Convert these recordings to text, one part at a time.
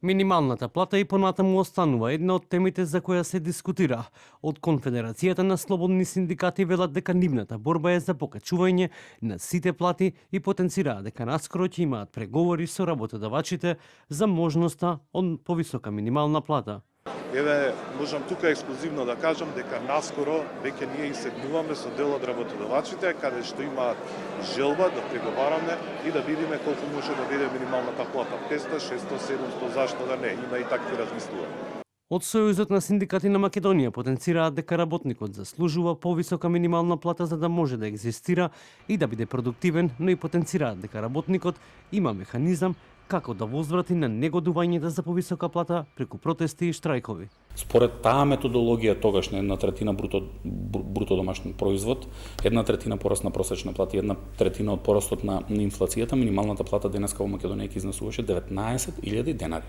Минималната плата и понатаму останува една од темите за која се дискутира. Од Конфедерацијата на слободни синдикати велат дека нивната борба е за покачување на сите плати и потенцираат дека наскоро ќе имаат преговори со работодавачите за можноста од повисока минимална плата. Еве, можам тука ексклузивно да кажам дека наскоро веќе ние и седнуваме со дел од работодавачите, каде што имаат желба да преговараме и да видиме колку може да биде минималната плата. 500, 600, 700, зашто да не? Има и такви размислувања. Од Сојузот на синдикати на Македонија потенцираат дека работникот заслужува повисока минимална плата за да може да екзистира и да биде продуктивен, но и потенцираат дека работникот има механизам како да возврати на негодувањето за повисока плата преку протести и штрајкови. Според таа методологија тогаш на 1/3 бруто домашен производ, 1/3 пораст на просечна плата и 1/3 од порастот на инфлацијата, минималната плата денеска во Македонија ќе изнесуваше 19.000 денари.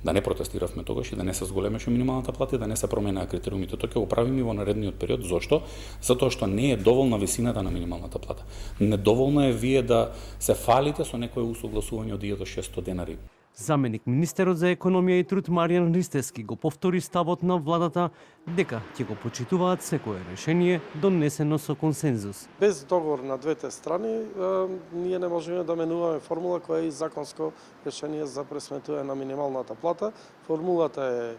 Да не протестиравме тогаш и да не се зголемеше минималната плата и да не се променаа критериумите. Тоа ќе го правиме во наредниот период. Зошто? Затоа што не е доволна висината на минималната плата. Недоволно е вие да се фалите со некое усогласување од 1.600 денари. Заменик министерот за економија и труд Маријан Ристевски го повтори ставот на владата дека ќе го почитуваат секое решение донесено со консензус. Без договор на двете страни, ние не можеме да менуваме формула која е и законско решение за пресметување на минималната плата. Формулата е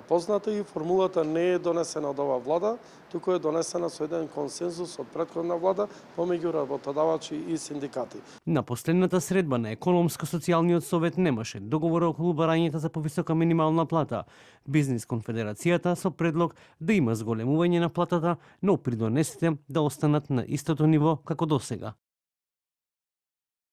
позната и формулата не е донесена од оваа влада, туку е донесена со еден консензус од претходна влада помеѓу работодавачи и синдикати. На последната средба на Економско-социјалниот совет немаше договор околу барањето за повисока минимална плата. Бизнис конфедерацијата со предлог да има зголемување на платата, но придонесите да останат на истото ниво како досега.